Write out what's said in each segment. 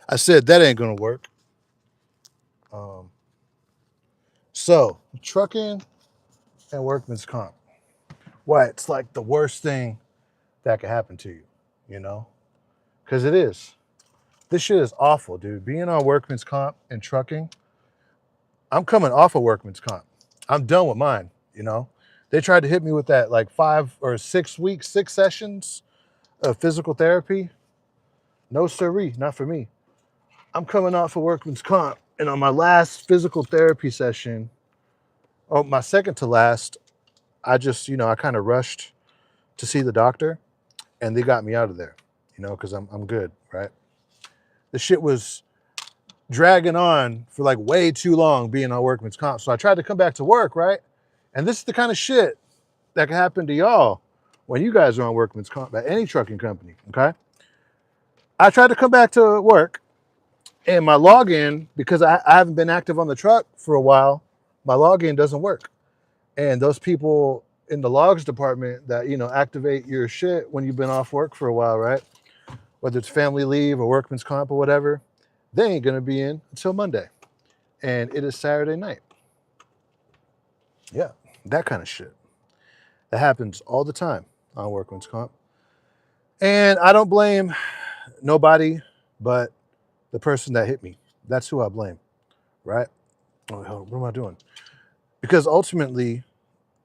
I said that ain't gonna work. Um, so trucking and workman's comp. Why it's like the worst thing that could happen to you, you know? Because it is. This shit is awful, dude. Being on workman's comp and trucking, I'm coming off of workman's comp. I'm done with mine, you know? They tried to hit me with that like 5 or 6 weeks, 6 sessions of physical therapy. No siree, not for me. I'm coming off of workman's comp. And on my last physical therapy session, oh, my second to last, I just, I kind of rushed to see the doctor and they got me out of there, because I'm good, right? The shit was dragging on for like way too long being on workman's comp. So I tried to come back to work, right? And this is the kind of shit that can happen to y'all when you guys are on workman's comp at any trucking company, okay? I tried to come back to work and my login, because I haven't been active on the truck for a while, my login doesn't work. And those people in the logs department that, activate your shit when you've been off work for a while, right? Whether it's family leave or workman's comp or whatever, they ain't gonna be in until Monday. And it is Saturday night. Yeah, that kind of shit. That happens all the time on workman's comp. And I don't blame nobody but the person that hit me. That's who I blame, right? Oh, hell, what am I doing? Because ultimately,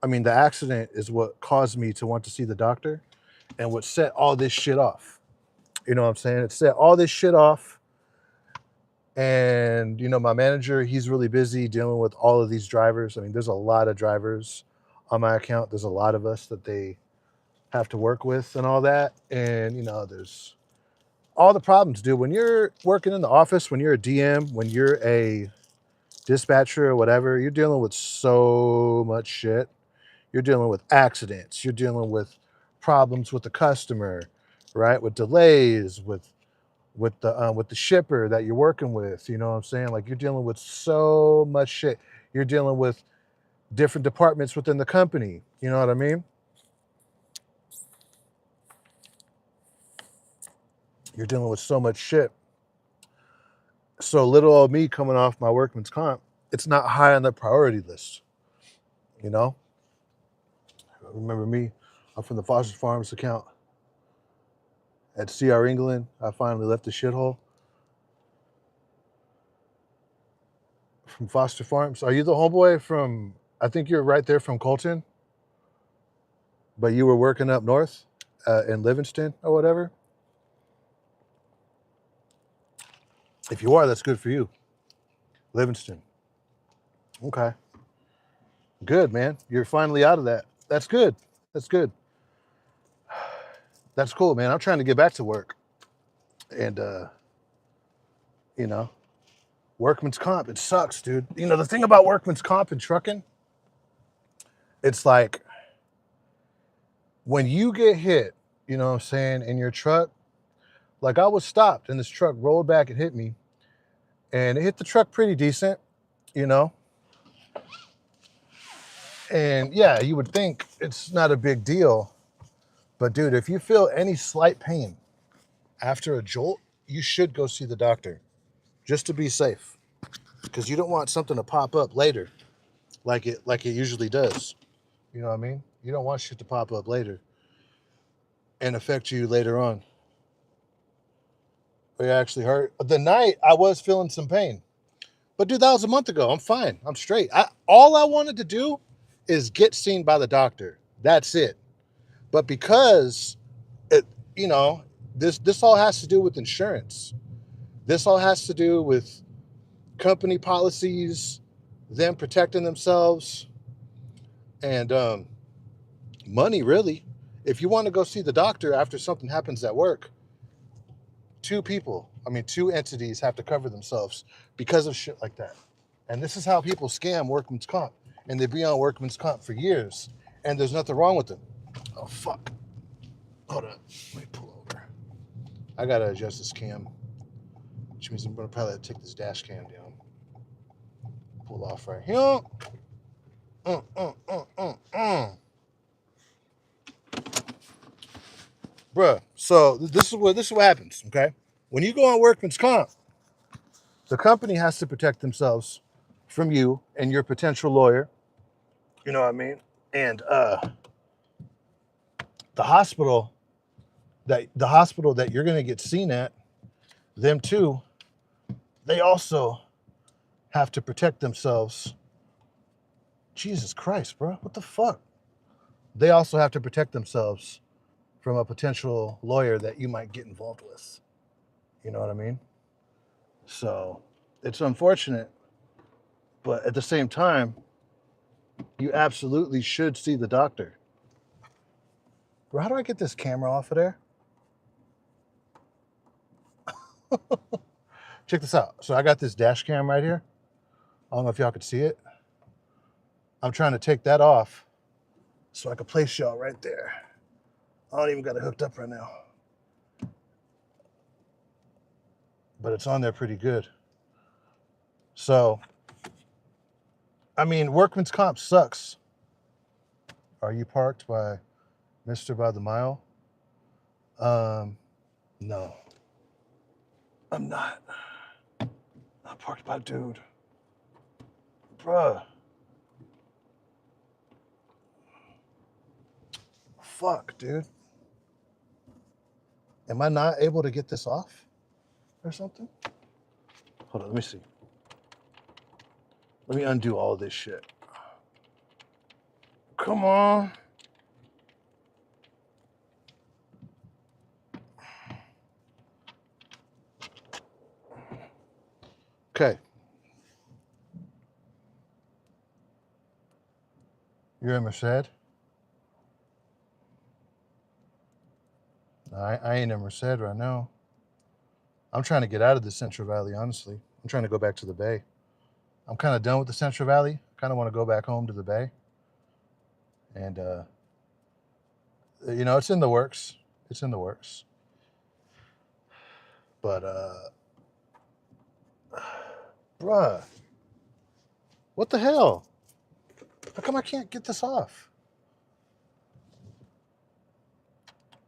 I mean, the accident is what caused me to want to see the doctor and what set all this shit off. You know what I'm saying? It set all this shit off. And, my manager, he's really busy dealing with all of these drivers. I mean, there's a lot of drivers on my account. There's a lot of us that they have to work with and all that. And, there's all the problems, dude. When you're working in the office, when you're a DM, when you're a dispatcher or whatever, you're dealing with so much shit. You're dealing with accidents. You're dealing with problems with the customer, right? With delays, with the shipper that you're working with. You know what I'm saying? Like you're dealing with so much shit. You're dealing with different departments within the company. You know what I mean? You're dealing with so much shit. So little old me coming off my workman's comp, it's not high on the priority list. You know? Remember me? I'm from the Foster Farms account at CR England. I finally left the shithole from Foster Farms. Are you the homeboy from? I think you're right there from Colton, but you were working up north in Livingston or whatever. If you are, that's good for you. Livingston. Okay. Good, man. You're finally out of that. That's good. That's good. That's cool, man. I'm trying to get back to work. And you know, workman's comp, it sucks, dude. The thing about workman's comp and trucking, it's like when you get hit, you know what I'm saying, in your truck, like I was stopped and this truck rolled back and hit me. And it hit the truck pretty decent, you know. And yeah, you would think it's not a big deal. But dude, if you feel any slight pain after a jolt, you should go see the doctor just to be safe. Because you don't want something to pop up later like it usually does. You know what I mean? You don't want shit to pop up later and affect you later on. Or you actually hurt. The night I was feeling some pain. But dude, that was a month ago. I'm fine. I'm straight. All I wanted to do is get seen by the doctor. That's it. But because it, you know, this all has to do with insurance. This all has to do with company policies, them protecting themselves, and money. Really, if you want to go see the doctor after something happens at work, two entities have to cover themselves because of shit like that. And this is how people scam workman's comp, and they be on workman's comp for years, and there's nothing wrong with them. Oh fuck! Hold on, let me pull over. I gotta adjust this cam, which means I'm gonna probably have to take this dash cam down. Pull off right here. Uh, uh, uh, uh, uh. Bruh, so this is what happens, okay? When you go on workman's comp, The company has to protect themselves from you and your potential lawyer. You know what I mean? And the hospital that you're going to get seen at, them too, they also have to protect themselves. Jesus Christ, bro. What the fuck? They also have to protect themselves from a potential lawyer that you might get involved with. You know what I mean? So it's unfortunate, but at the same time, you absolutely should see the doctor. Bro, how do I get this camera off of there? Check this out. So I got this dash cam right here. I don't know if y'all could see it. I'm trying to take that off so I can place y'all right there. I don't even got it hooked up right now. But it's on there pretty good. So, I mean, workman's comp sucks. Are you parked by Mr. by the Mile? No. I'm not. I'm parked by dude. Bruh. Fuck, dude. Am I not able to get this off or something? Hold on, let me see. Let me undo all of this shit. Come on. Okay. You're in Merced? I ain't in Merced right now. I'm trying to get out of the Central Valley, honestly. I'm trying to go back to the Bay. I'm kind of done with the Central Valley. Kind of want to go back home to the Bay. And, you know, it's in the works. It's in the works. But, bruh, what the hell? How come I can't get this off?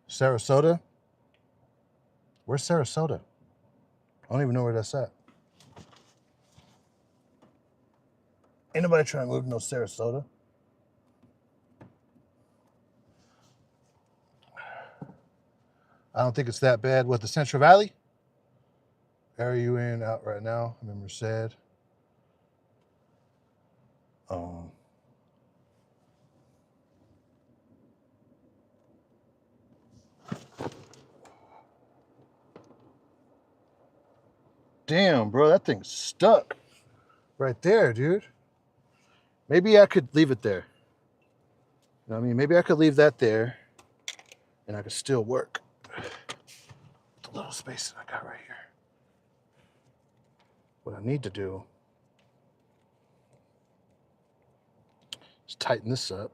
Sarasota? Where's Sarasota? I don't even know where that's at. Ain't nobody trying to move to no Sarasota. I don't think it's that bad. What, the Central Valley? Are you in out right now? I'm in Merced. Damn, bro, that thing's stuck right there, dude. Maybe I could leave it there. You know what I mean? Maybe I could leave that there and I could still work. The little space that I got right here. What I need to do is tighten this up.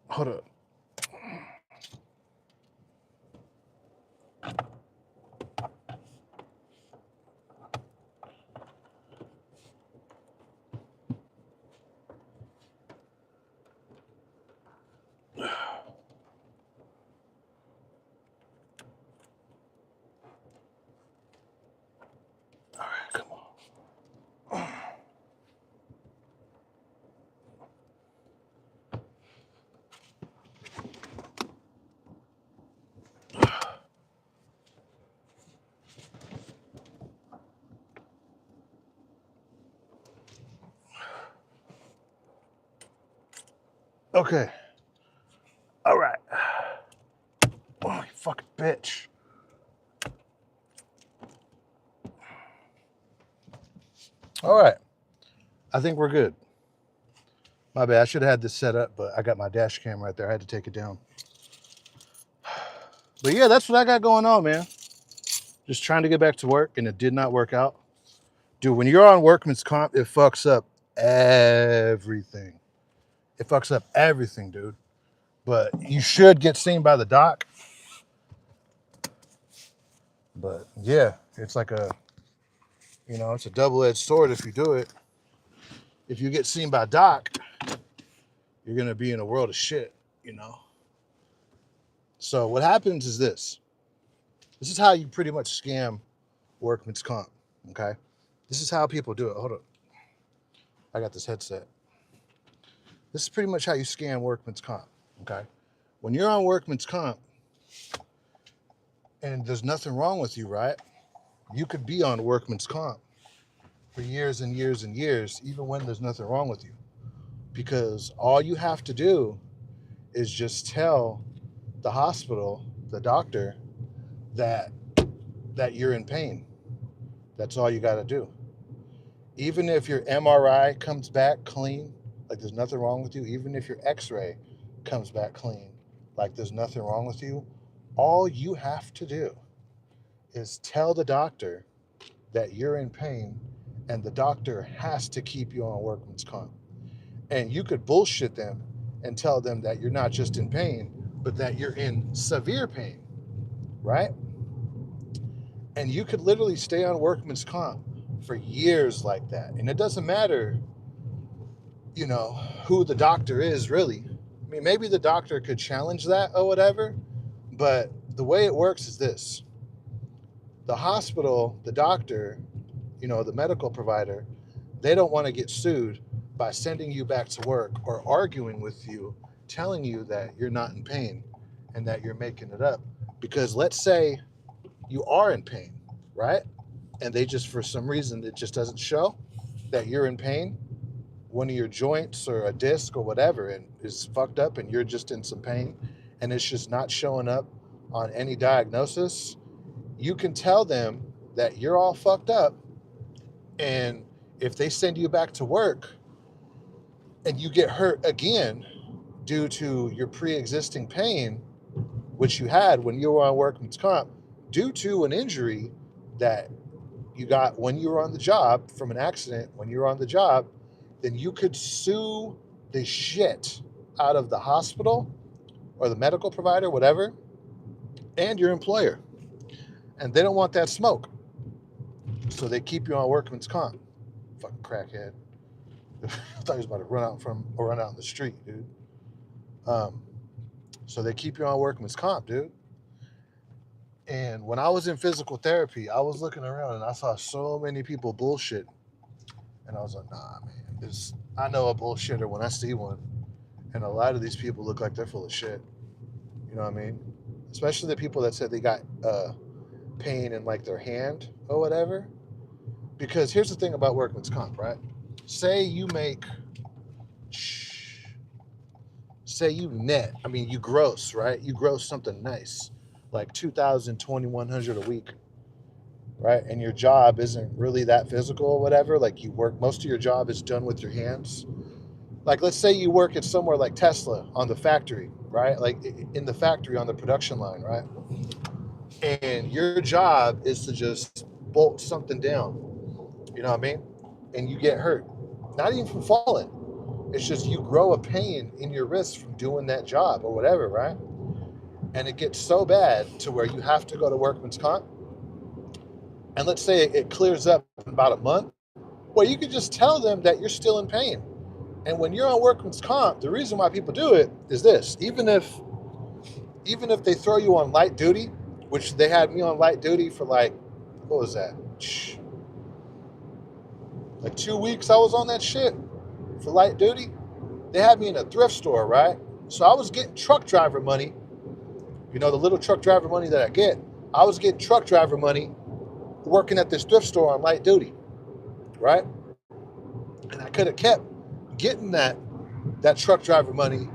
Hold up. All right, come on. Okay. All right. Oh, you fucking bitch. All right. I think we're good. My bad. I should have had this set up, but I got my dash cam right there. I had to take it down. But yeah, that's what I got going on, man. Just trying to get back to work, and it did not work out. Dude, when you're on workman's comp, it fucks up everything. It fucks up everything, dude. But you should get seen by the doc. But yeah, it's like a, you know, it's a double-edged sword if you do it. If you get seen by doc, you're gonna be in a world of shit, you know. So what happens is this. This is how you pretty much scam workman's comp. Okay. This is how people do it. Hold up. I got this headset. This is pretty much how you scam workman's comp. Okay. When you're on workman's comp and there's nothing wrong with you, right? You could be on workman's comp for years and years and years, even when there's nothing wrong with you. Because all you have to do is just tell the hospital, the doctor, that you're in pain. That's all you got to do. Even if your MRI comes back clean, like there's nothing wrong with you, even if your X-ray comes back clean, like there's nothing wrong with you, all you have to do is tell the doctor that you're in pain, and the doctor has to keep you on workman's comp. And you could bullshit them and tell them that you're not just in pain, but that you're in severe pain, right? And you could literally stay on workman's comp for years like that. And it doesn't matter, who the doctor is really. I mean, maybe the doctor could challenge that or whatever, but the way it works is this. The hospital, the doctor, the medical provider, they don't want to get sued by sending you back to work or arguing with you, telling you that you're not in pain and that you're making it up. Because let's say you are in pain, right? And they just, for some reason, it just doesn't show that you're in pain. One of your joints or a disc or whatever and is fucked up and you're just in some pain and it's just not showing up on any diagnosis. You can tell them that you're all fucked up. And if they send you back to work and you get hurt again due to your pre-existing pain, which you had when you were on workman's comp, due to an injury that you got when you were on the job from an accident when you were on the job, then you could sue the shit out of the hospital or the medical provider, whatever, and your employer. And they don't want that smoke. So they keep you on workman's comp. Fucking crackhead. I thought he was about to run out in the street, dude. So they keep you on workman's comp, dude. And when I was in physical therapy, I was looking around and I saw so many people bullshit. And I was like, nah, man, I know a bullshitter when I see one. And a lot of these people look like they're full of shit. You know what I mean? Especially the people that said they got pain in like their hand or whatever. Because here's the thing about workman's comp, right? Say you gross, right? You gross something nice, like 2,000, 2,100 a week, right? And your job isn't really that physical or whatever. Like most of your job is done with your hands. Like, let's say you work at somewhere like Tesla on the factory, right? Like in the factory on the production line, right? And your job is to just bolt something down, you know what I mean? And you get hurt, not even from falling. It's just you grow a pain in your wrist from doing that job or whatever, right? And it gets so bad to where you have to go to workman's comp. And let's say it clears up in about a month. Well, you can just tell them that you're still in pain. And when you're on workman's comp, the reason why people do it is this. Even if they throw you on light duty, which they had me on light duty for like, what was that? Like 2 weeks I was on that shit for light duty. They had me in a thrift store, right? So I was getting truck driver money. The little truck driver money that I get. I was getting truck driver money working at this thrift store on light duty, right? And I could have kept getting that truck driver money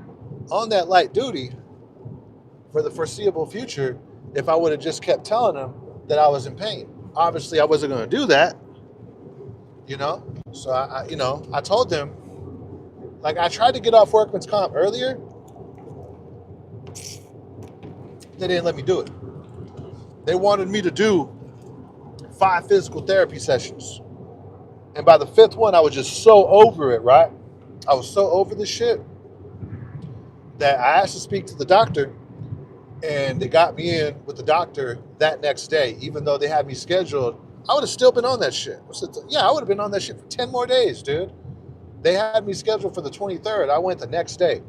on that light duty for the foreseeable future if I would have just kept telling them that I was in pain. Obviously, I wasn't going to do that, So I told them, like, I tried to get off workman's comp earlier. They didn't let me do it. They wanted me to do 5 physical therapy sessions. And by the 5th one, I was just so over it, right? I was so over this shit that I asked to speak to the doctor, and they got me in with the doctor that next day. Even though they had me scheduled, I would have still been on that shit. I would have been on that shit for 10 more days, dude. They had me scheduled for the 23rd. I went the next day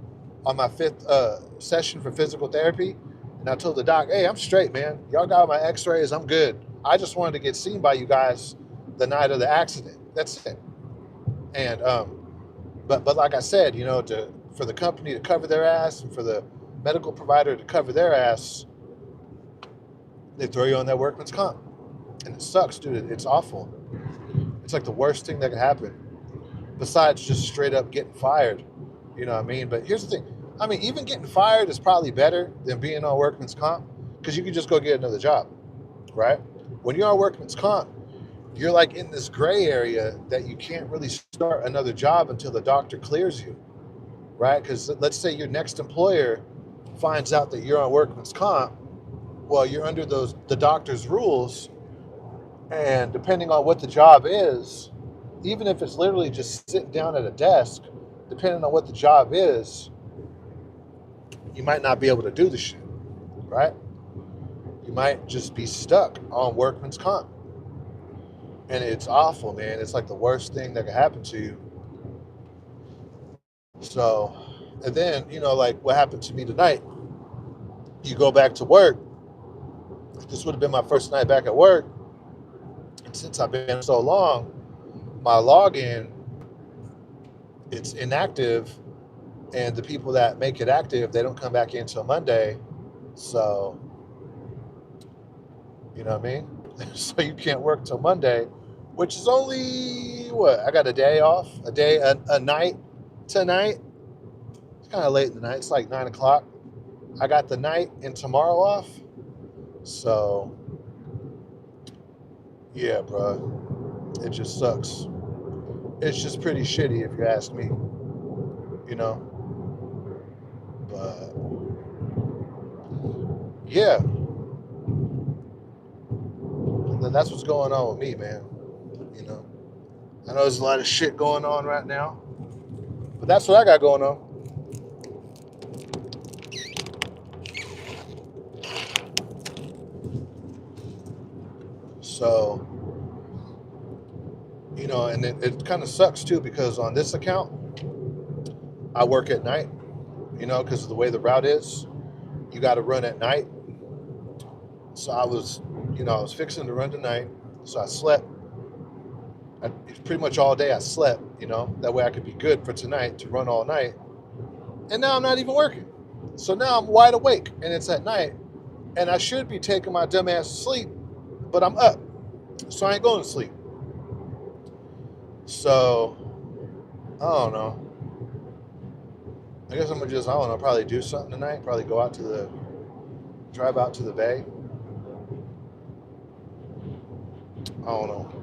on my 5th session for physical therapy, And I told the doc, hey, I'm straight, man. Y'all got my x-rays, I'm good. I just wanted to get seen by you guys the night of the accident. That's it. And but like I said, you know, for the company to cover their ass and for the medical provider to cover their ass, they throw you on that workman's comp. And it sucks, dude. It's awful. It's like the worst thing that could happen, besides just straight up getting fired. You know what I mean? But here's the thing. I mean, even getting fired is probably better than being on workman's comp, because you can just go get another job, right? When you're on workman's comp, you're like in this gray area that you can't really start another job until the doctor clears you, right? Because let's say your next employer finds out that you're on workman's comp. Well, you're under the doctor's rules, and depending on what the job is, even if it's literally just sitting down at a desk, depending on what the job is, you might not be able to do the shit, right? You might just be stuck on workman's comp. And it's awful, man. It's like the worst thing that could happen to you. So, and then, you know, like what happened to me tonight, you go back to work. This would have been my first night back at work. And since I've been so long, my login, it's inactive. And the people that make it active, they don't come back in until Monday. So, you know what I mean? So you can't work till Monday, which is only, what, I got a day off, a night tonight. It's kind of late in the night. It's like 9 o'clock. I got the night and tomorrow off. So, yeah, bro. It just sucks. It's just pretty shitty if you ask me, you know? But, yeah. And then that's what's going on with me, man. You know? I know there's a lot of shit going on right now, but that's what I got going on. So, you know, and it kind of sucks too, because on this account, I work at night, you know, because of the way the route is. You got to run at night. So I was fixing to run tonight. So I slept. Pretty much all day I slept, you know, that way I could be good for tonight to run all night. And now I'm not even working. So now I'm wide awake and it's at night. And I should be taking my dumb ass to sleep, but I'm up. So I ain't going to sleep. So, I don't know. I guess I'm gonna just, I don't know, probably do something tonight. Probably go out drive out to the bay. I don't know.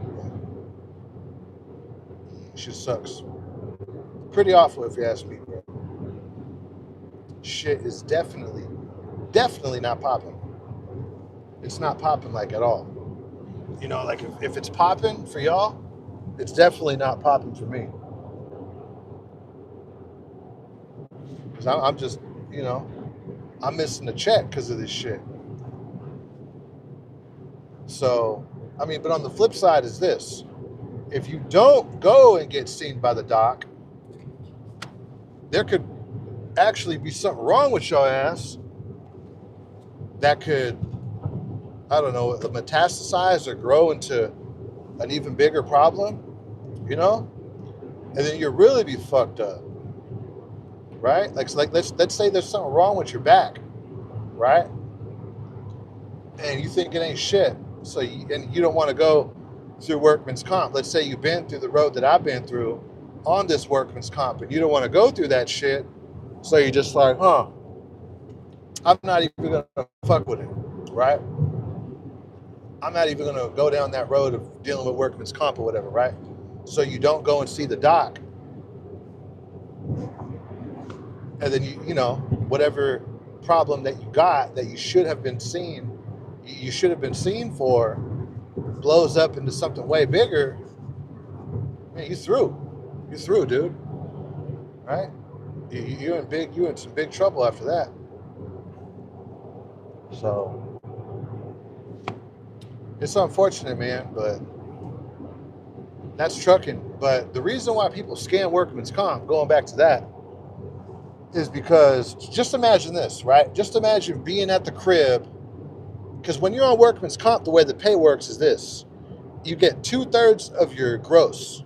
Shit sucks. Pretty awful if you ask me, bro. Shit is definitely not popping. It's not popping like at all. You know, like if it's popping for y'all, it's definitely not popping for me. Because I'm just, you know, I'm missing a check because of this shit. So, I mean, but on the flip side is this. If you don't go and get seen by the doc, there could actually be something wrong with your ass that could, I don't know, metastasize or grow into an even bigger problem, you know? And then you'll really be fucked up, right? Like let's say there's something wrong with your back, right? And you think it ain't shit, so you don't want to go through workman's comp. Let's say you've been through the road that I've been through on this workman's comp, and you don't want to go through that shit, so you're just like, I'm not even gonna fuck with it, right? I'm not even gonna go down that road of dealing with workman's comp or whatever, right? So you don't go and see the doc, and then you know, whatever problem that you got that you should have been seen for, blows up into something way bigger. Man, you through, dude. Right? You're in some big trouble after that. So it's unfortunate, man, but that's trucking. But the reason why people scam workman's comp, going back to that, is because just imagine this, right? Just imagine being at the crib, because when you're on workman's comp, the way the pay works is this: you get 2/3 of your gross.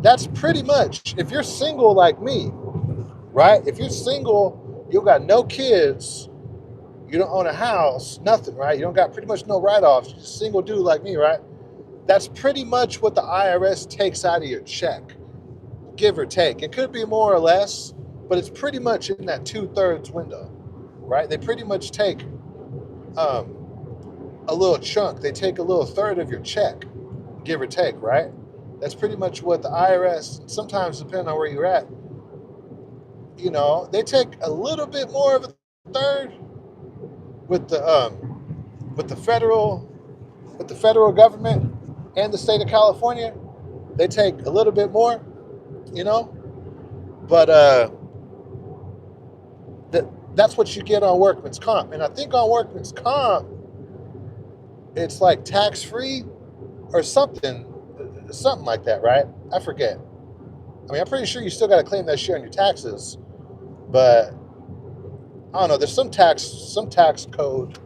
That's pretty much, if you're single like me, right? If you're single, you got no kids, you don't own a house, nothing, right? You don't got pretty much no write-offs. You're a single dude like me, right? That's pretty much what the IRS takes out of your check, give or take. It could be more or less, but it's pretty much in that 2/3 window, right? They pretty much take um, a little chunk. They take a little third of your check, give or take, right? That's pretty much what the IRS, sometimes depending on where you're at, they take a little bit more of a third with the federal with the federal government and the state of California. They take a little bit more, you know, but that's what you get on workman's comp. And I think on workman's comp, it's like tax free or something like that, right? I forget. I mean, I'm pretty sure you still got to claim that shit on your taxes, but I don't know. There's some tax code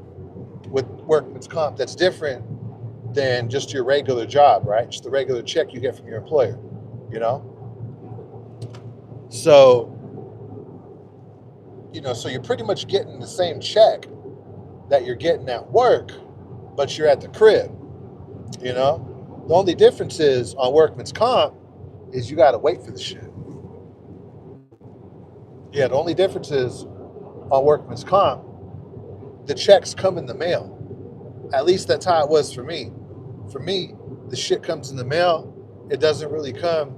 with workman's comp that's different than just your regular job, right? Just the regular check you get from your employer, you know? So, so you're pretty much getting the same check that you're getting at work, but you're at the crib, you know? The only difference is on workman's comp is you got to wait for the shit. Yeah, the only difference is on workman's comp, the checks come in the mail. At least that's how it was for me. For me, the shit comes in the mail. It doesn't really come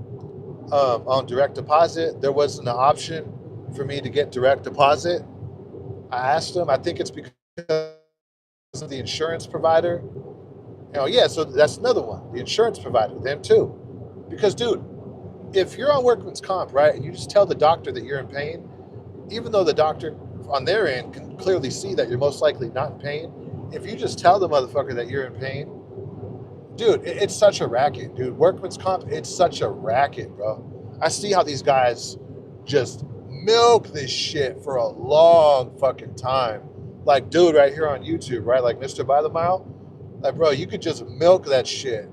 on direct deposit. There wasn't an option for me to get direct deposit. I asked them. I think it's because of the insurance provider. Yeah, so that's another one. The insurance provider, them too. Because, dude, if you're on workman's comp, right, and you just tell the doctor that you're in pain, even though the doctor on their end can clearly see that you're most likely not in pain, if you just tell the motherfucker that you're in pain, dude, it's such a racket, dude. Workman's comp, it's such a racket, bro. I see how these guys just milk this shit for a long fucking time. Like, dude, right here on YouTube, right? Like Mr. By the Mile. Like, bro, you could just milk that shit.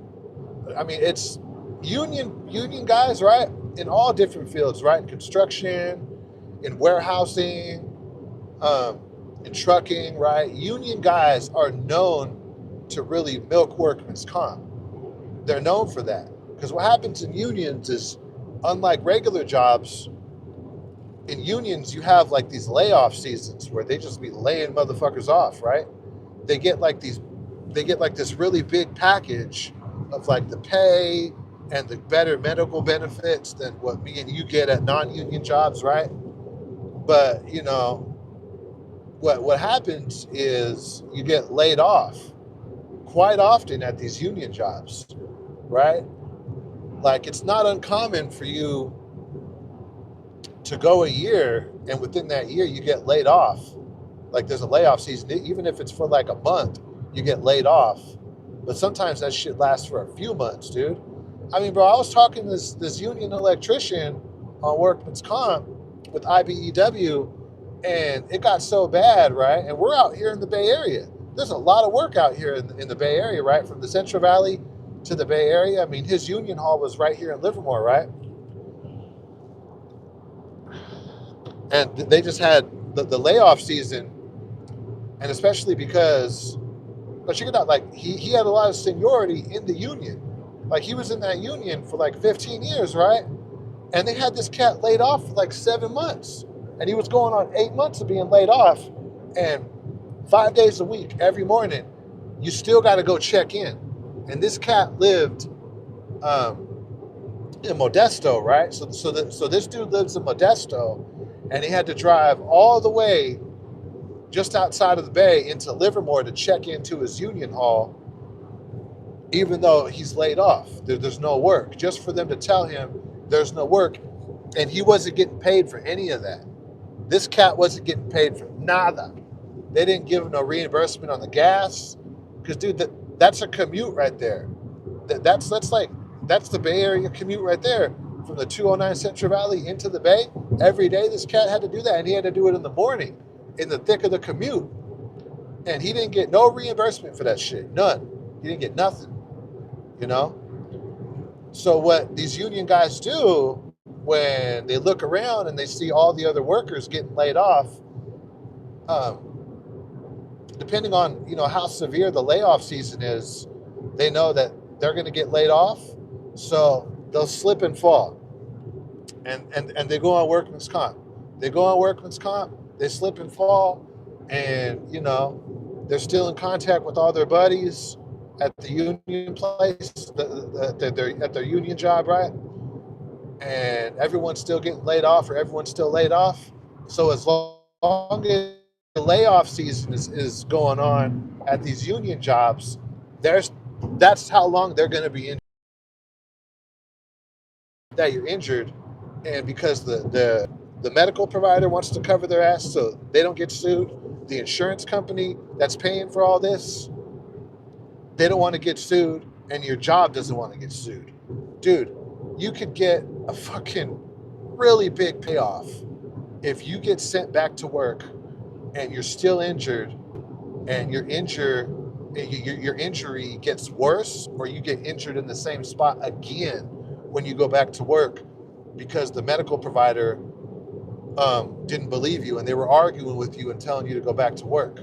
I mean, it's union guys, right? In all different fields, right? In construction, in warehousing, in trucking, right? Union guys are known to really milk workman's comp. They're known for that. Because what happens in unions is, unlike regular jobs, in unions you have like these layoff seasons where they just be laying motherfuckers off, right? They get like this really big package of like the pay and the better medical benefits than what me and you get at non-union jobs, right? But what happens is you get laid off quite often at these union jobs, right? Like, it's not uncommon for you to go a year and within that year you get laid off. Like, there's a layoff season, even if it's for like a month, you get laid off. But sometimes that shit lasts for a few months, dude. I mean, bro, I was talking to this union electrician on workman's comp with IBEW, and it got so bad, right? And we're out here in the Bay Area. There's a lot of work out here in the Bay Area, right? From the Central Valley to the Bay Area. I mean, his union hall was right here in Livermore, right? And they just had the layoff season, and especially because, but check it out, like he had a lot of seniority in the union. Like, he was in that union for like 15 years, right? And they had this cat laid off for like 7 months. And he was going on 8 months of being laid off. And 5 days a week, every morning, you still got to go check in. And this cat lived in Modesto, right? So this dude lives in Modesto, and he had to drive all the way just outside of the Bay into Livermore to check into his union hall, even though he's laid off. There's no work. Just for them to tell him there's no work, and he wasn't getting paid for any of that. This cat wasn't getting paid for nada. They didn't give him no reimbursement on the gas, because, dude, that's a commute right there. That's the Bay Area commute right there from the 209 Central Valley into the Bay, every day this cat had to do that, and he had to do it in the morning, in the thick of the commute. And he didn't get no reimbursement for that shit. None. He didn't get nothing, you know? So what these union guys do when they look around and they see all the other workers getting laid off, depending on, you know, how severe the layoff season is, they know that they're going to get laid off. So they'll slip and fall. And they go on workman's comp. They go on workman's comp, they slip and fall, and, you know, they're still in contact with all their buddies at the union place, they're at their union job, right? And everyone's still getting laid off, or everyone's still laid off. So as long as the layoff season is going on at these union jobs, that's how long they're going to be in that you're injured. And because the medical provider wants to cover their ass so they don't get sued, the insurance company that's paying for all this, they don't want to get sued, and your job doesn't want to get sued. Dude, you could get a fucking really big payoff if you get sent back to work and you're still injured, and your injury gets worse, or you get injured in the same spot again when you go back to work because the medical provider didn't believe you and they were arguing with you and telling you to go back to work.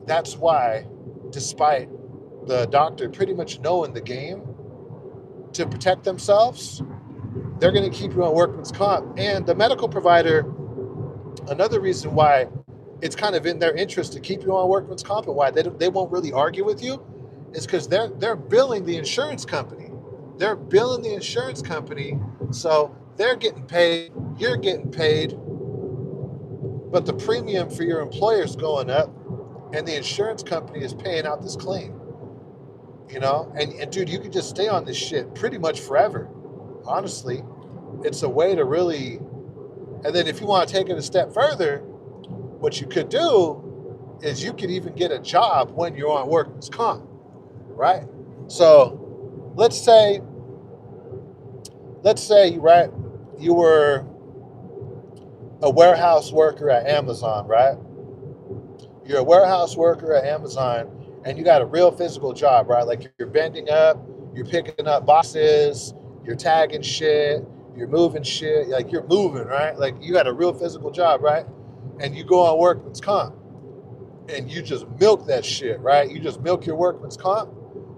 That's why, despite the doctor pretty much knowing the game to protect themselves, they're going to keep you on workman's comp. And the medical provider, another reason why it's kind of in their interest to keep you on workman's comp and why they won't really argue with you, is because they're billing the insurance company. They're billing the insurance company, so they're getting paid, you're getting paid, but the premium for your employer's going up, and the insurance company is paying out this claim. You know, and dude, you can just stay on this shit pretty much forever. Honestly, it's a way to really. And then if you want to take it a step further, what you could do is you could even get a job when you're on workman's comp, right? So let's say, right, you were a warehouse worker at Amazon, right? You're a warehouse worker at Amazon, and you got a real physical job, right? Like you're bending up, you're picking up boxes, you're tagging shit, you're moving shit, like you're moving, right? Like you got a real physical job, right? And you go on workman's comp and you just milk that shit, right? You just milk your workman's comp.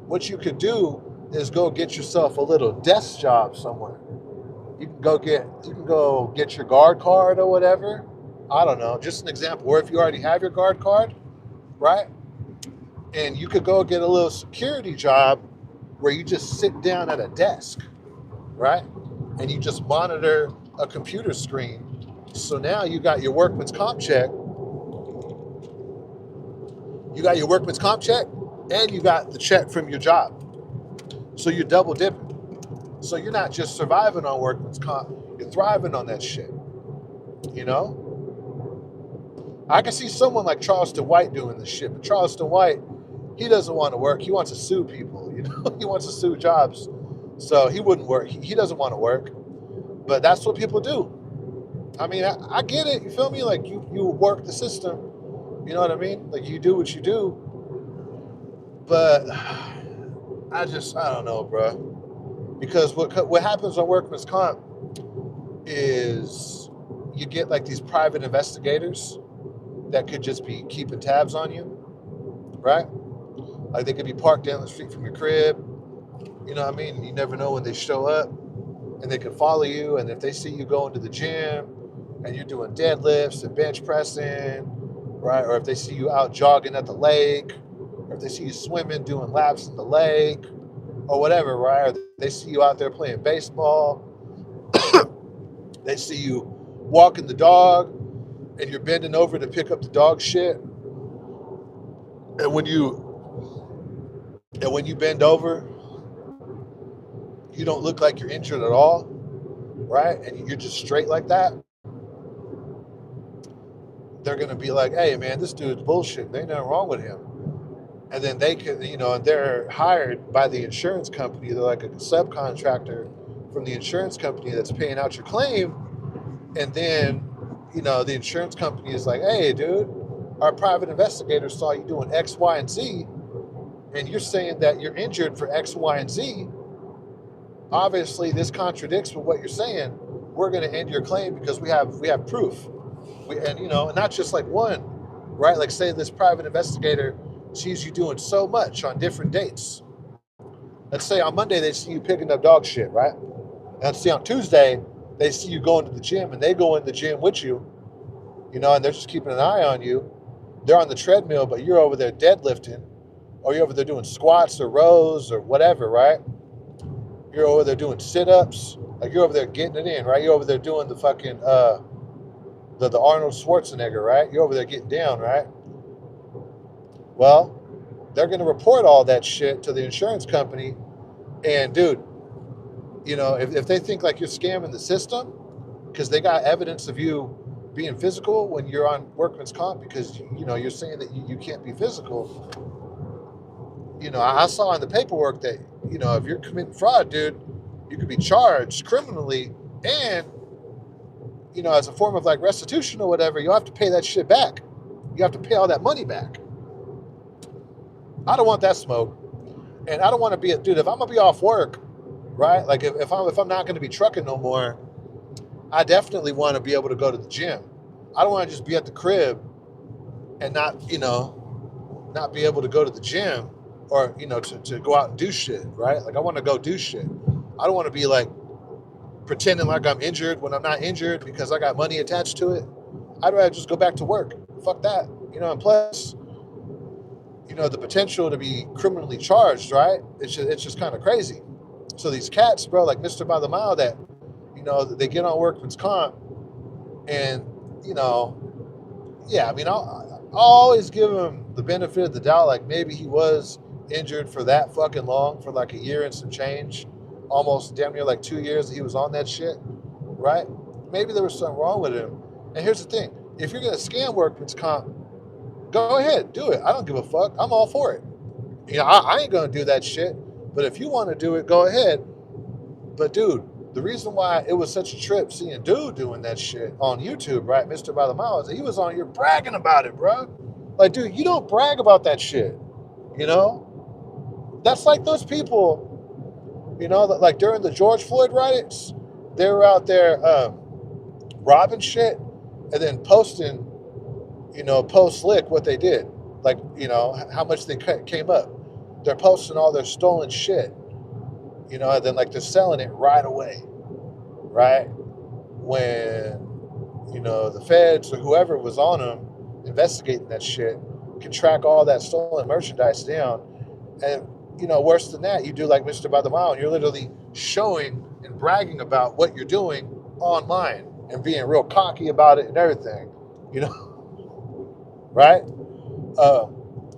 What you could do is go get yourself a little desk job somewhere. You can go get your guard card or whatever. I don't know, just an example. Or if you already have your guard card, right? And you could go get a little security job where you just sit down at a desk, right? And you just monitor a computer screen. So now you got your workman's comp check. You got your workman's comp check, and you got the check from your job. So you're double dipping. So you're not just surviving on workman's comp, you're thriving on that shit. You know? I can see someone like Charleston White doing this shit, but Charleston White, he doesn't want to work. He wants to sue people, you know? He wants to sue jobs. So he wouldn't work. He doesn't want to work. But that's what people do. I mean, I get it. You feel me? Like you work the system. You know what I mean? Like you do what you do. But I don't know, bro. Because what happens on workman's comp is you get like these private investigators that could just be keeping tabs on you, right? Like they could be parked down the street from your crib. You know what I mean? You never know when they show up, and they can follow you. And if they see you going to the gym and you're doing deadlifts and bench pressing, right? Or if they see you out jogging at the lake, or if they see you swimming, doing laps in the lake, or whatever, right? Or they see you out there playing baseball. They see you walking the dog, and you're bending over to pick up the dog shit. And when you bend over, you don't look like you're injured at all, right? And you're just straight like that. They're going to be like, hey, man, this dude's bullshit. There ain't nothing wrong with him. And then they're hired by the insurance company. They're like a subcontractor from the insurance company that's paying out your claim, and then, the insurance company is like, hey, dude, our private investigator saw you doing X, Y, and Z, and you're saying that you're injured for X, Y, and Z. Obviously, this contradicts with what you're saying. We're going to end your claim because we have proof. And not just like one, right? Like, say this private investigator sees you doing so much on different dates. Let's say on Monday they see you picking up dog shit, right? And let's say on Tuesday they see you going to the gym, and they go in the gym with you, and they're just keeping an eye on you. They're on the treadmill, but you're over there deadlifting, or you're over there doing squats or rows or whatever, right? You're over there doing sit-ups, like you're over there getting it in, right? You're over there doing the fucking the Arnold Schwarzenegger, right? You're over there getting down, right? Well, they're going to report all that shit to the insurance company, and dude, if they think like you're scamming the system because they got evidence of you being physical when you're on workman's comp, because you're saying that you can't be physical. I saw in the paperwork that if you're committing fraud, dude, you could be charged criminally, and as a form of like restitution or whatever, you'll have to pay that shit back. You have to pay all that money back. I don't want that smoke, and I don't want to be dude. If I'm gonna be off work, right? Like if I'm not gonna be trucking no more, I definitely want to be able to go to the gym. I don't want to just be at the crib and not be able to go to the gym, or to go out and do shit, right? Like I want to go do shit. I don't want to be like pretending like I'm injured when I'm not injured because I got money attached to it. I'd rather just go back to work. Fuck that. And plus, the potential to be criminally charged, right? It's just kind of crazy. So these cats, bro, like Mr. By the Mile, that, they get on workman's comp, and, yeah, I mean, I'll always give him the benefit of the doubt. Like maybe he was injured for that fucking long, for like a year and some change, almost damn near like 2 years that he was on that shit, right? Maybe there was something wrong with him. And here's the thing. If you're going to scam workman's comp, go ahead, do it. I don't give a fuck. I'm all for it. I ain't going to do that shit. But if you want to do it, go ahead. But dude, the reason why it was such a trip seeing dude doing that shit on YouTube, right, Mr. By the Mile, is that he was on here bragging about it, bro. Like, dude, you don't brag about that shit. That's like those people, that like during the George Floyd riots, they were out there robbing shit and then posting, post-lick what they did. Like, how much they came up. They're posting all their stolen shit, and then like they're selling it right away, right? When, the feds or whoever was on them investigating that shit can track all that stolen merchandise down. And, worse than that, you do like Mr. By the Mile, and you're literally showing and bragging about what you're doing online and being real cocky about it and everything, right?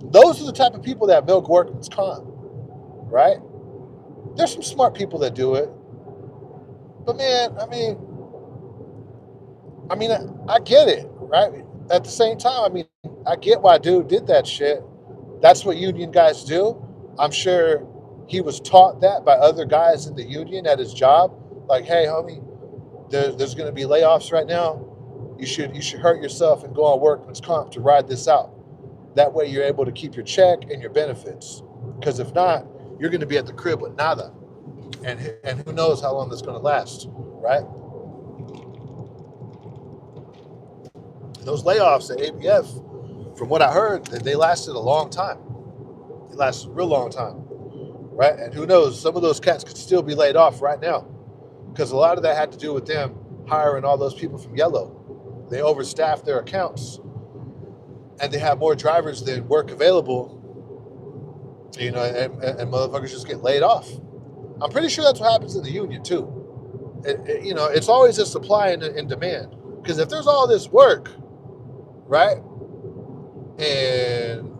Those are the type of people that milk workman's comp, right? There's some smart people that do it, but man, I get it, right? At the same time, I get why dude did that shit. That's what union guys do. I'm sure he was taught that by other guys in the union at his job. Like, hey, homie, there's going to be layoffs right now. You should hurt yourself and go on workman's comp to ride this out. That way you're able to keep your check and your benefits. Because if not, you're going to be at the crib with nada. And who knows how long that's going to last, right? Those layoffs at ABF, from what I heard, they lasted a long time. They lasted a real long time, right? And who knows, some of those cats could still be laid off right now, because a lot of that had to do with them hiring all those people from Yellow. They overstaffed their accounts, and they have more drivers than work available, and motherfuckers just get laid off. I'm pretty sure that's what happens in the union too. It's always a supply and demand, because if there's all this work, right, and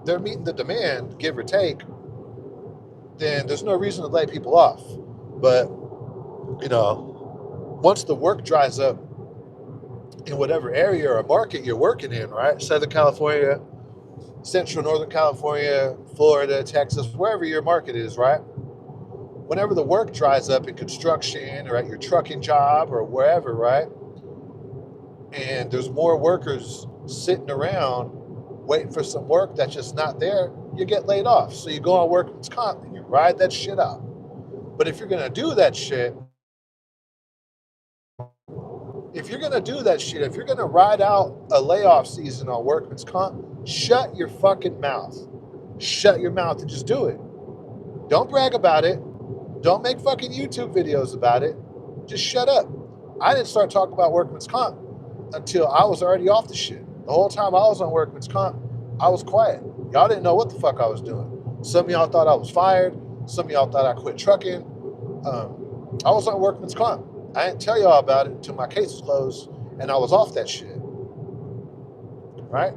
they're meeting the demand, give or take, then there's no reason to lay people off. But once the work dries up in whatever area or market you're working in, right, Southern California, Central Northern California, Florida, Texas, wherever your market is, right, whenever the work dries up in construction or at your trucking job or wherever, right? And there's more workers sitting around waiting for some work that's just not there, you get laid off. So you go on workman's comp and you ride that shit out. But if you're gonna do that shit, if you're gonna ride out a layoff season on workman's comp, shut your fucking mouth. Shut your mouth and just do it. Don't brag about it. Don't make fucking YouTube videos about it. Just shut up. I didn't start talking about workman's comp until I was already off the shit. The whole time I was on workman's comp, I was quiet. Y'all didn't know what the fuck I was doing. Some of y'all thought I was fired. Some of y'all thought I quit trucking. I was on workman's comp. I didn't tell y'all about it until my case was closed and I was off that shit. Right?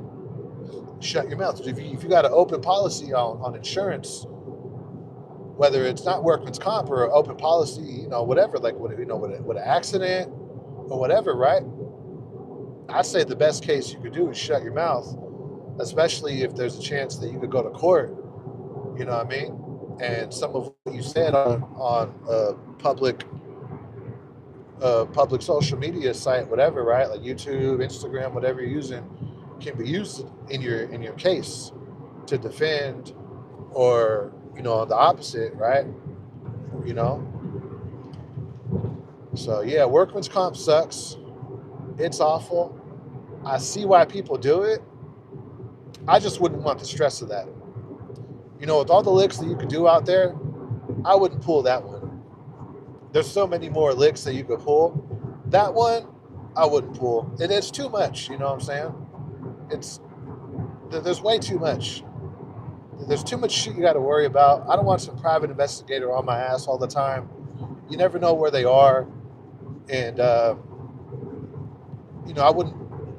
Shut your mouth. If you got an open policy on insurance, whether it's not workman's comp or an open policy, whatever, like with an accident or whatever, right? I'd say the best case you could do is shut your mouth, especially if there's a chance that you could go to court. You know what I mean? And some of what you said on a public social media site, whatever, right? Like YouTube, Instagram, whatever you're using, can be used in your case to defend, or the opposite, right? So yeah, workman's comp sucks. It's awful. I see why people do it. I just wouldn't want the stress of that. With all the licks that you could do out there, I wouldn't pull that one. There's so many more licks that you could pull. That one, I wouldn't pull. It's too much, you know what I'm saying? There's way too much. There's too much shit you got to worry about. I don't want some private investigator on my ass all the time. You never know where they are. And, I wouldn't,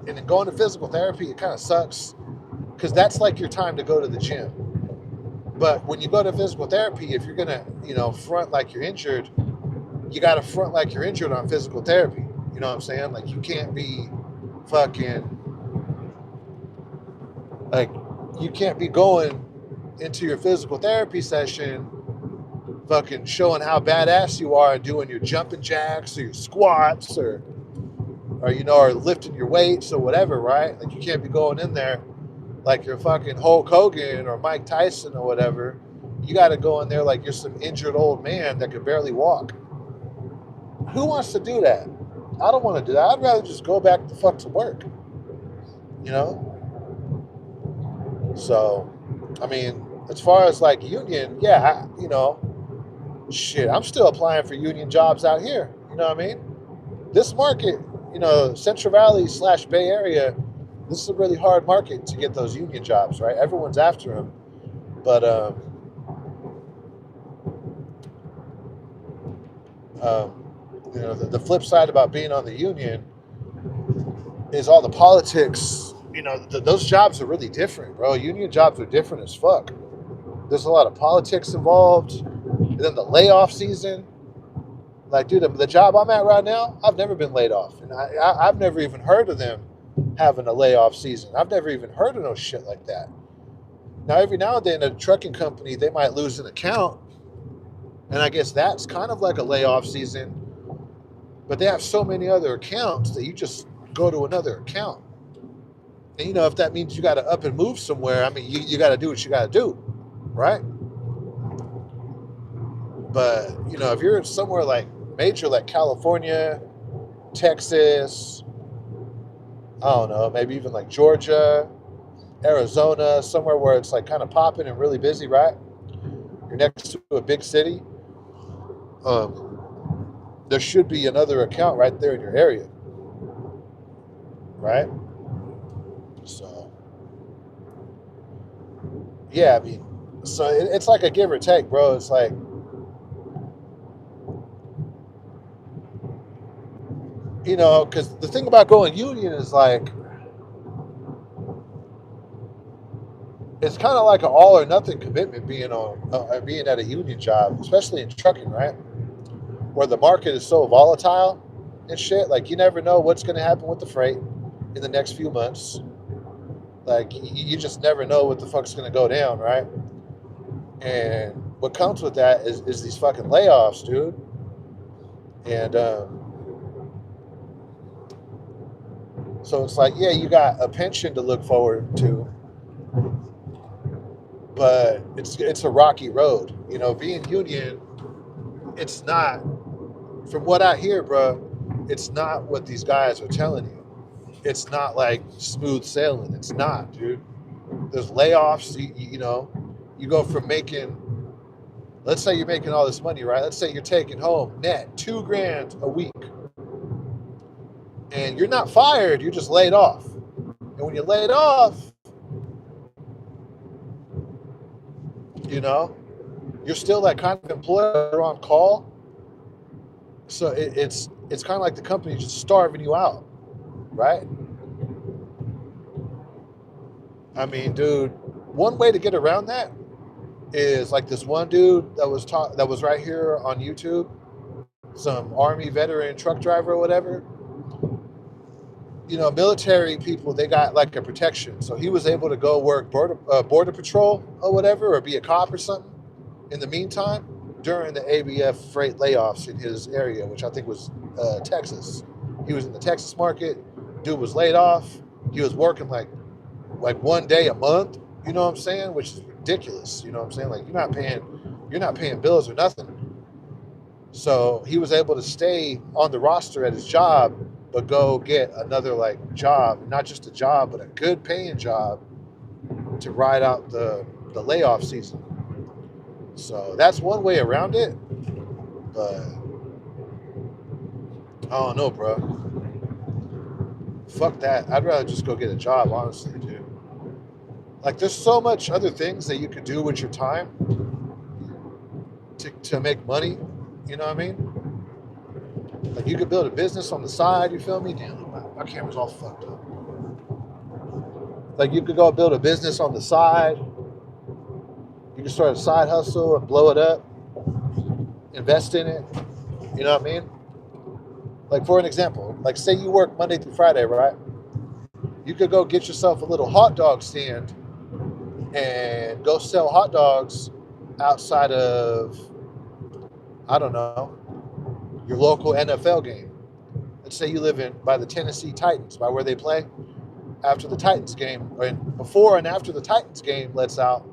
and then going to physical therapy, it kind of sucks because that's like your time to go to the gym. But when you go to physical therapy, if you're going to, front like you're injured, you got to front like you're injured on physical therapy. You know what I'm saying? Like, you can't be you can't be going into your physical therapy session fucking showing how badass you are and doing your jumping jacks or your squats or lifting your weights or whatever, right? Like, you can't be going in there like you're fucking Hulk Hogan or Mike Tyson or whatever. You got to go in there like you're some injured old man that could barely walk. Who wants to do that? I don't want to do that. I'd rather just go back the fuck to work. So, I mean, as far as like union, yeah, shit, I'm still applying for union jobs out here. You know what I mean? This market, Central Valley / Bay Area, this is a really hard market to get those union jobs, right? Everyone's after them. But, the flip side about being on the union is all the politics. Those jobs are really different, bro. Union jobs are different as fuck. There's a lot of politics involved. And then the layoff season. Like, dude, the job I'm at right now, I've never been laid off. And I've never even heard of them having a layoff season. I've never even heard of no shit like that. Now, every now and then, a trucking company, they might lose an account. And I guess that's kind of like a layoff season. But they have so many other accounts that you just go to another account. And, if that means you got to up and move somewhere, I mean, you got to do what you got to do, right? But, if you're somewhere like major, like California, Texas, I don't know, maybe even like Georgia, Arizona, somewhere where it's like kind of popping and really busy, right? You're next to a big city. There should be another account right there in your area, right? So, yeah, I mean, so it's like a give or take, bro. It's like, because the thing about going union is like, it's kind of like an all or nothing commitment being at a union job, especially in trucking, right? Where the market is so volatile and shit. Like, you never know what's going to happen with the freight in the next few months. Like, you just never know what the fuck's going to go down, right? And what comes with that is these fucking layoffs, dude. And so it's like, yeah, you got a pension to look forward to, but it's a rocky road. You know, being union, it's not. From what I hear, bro, it's not what these guys are telling you. It's not like smooth sailing. It's not, dude. There's layoffs. You know, you go from making, let's say you're making all this money, right? Let's say you're taking home net $2,000 a week, and you're not fired. You're just laid off. And when you're laid off, you know, you're still that kind of employer on call. So it's kind of like the company just starving you out, right? I mean, dude, one way to get around that is like this one dude that was right here on YouTube, some army veteran truck driver or whatever. You know, military people, they got like a protection, so he was able to go work border patrol or whatever, or be a cop or something. In the meantime, during the ABF freight layoffs in his area, which I think was Texas, he was in the Texas market. Dude was laid off. He was working like one day a month. You know what I'm saying? Which is ridiculous. You know what I'm saying? Like you're not paying bills or nothing. So he was able to stay on the roster at his job, but go get another like job, not just a job, but a good paying job to ride out the layoff season. So that's one way around it, but I don't know, bro. Fuck that. I'd rather just go get a job, honestly, dude. Like, there's so much other things that you could do with your time to make money. You know what I mean? Like, you could build a business on the side. You feel me? Damn, my camera's all fucked up. Like, you could go build a business on the side. You can start a side hustle and blow it up, invest in it. You know what I mean? Like, for an example, like, say you work Monday through Friday, right? You could go get yourself a little hot dog stand and go sell hot dogs outside of, I don't know, your local NFL game. Let's say you live in by the Tennessee Titans, by where they play. After the Titans game, or before and after the Titans game lets out,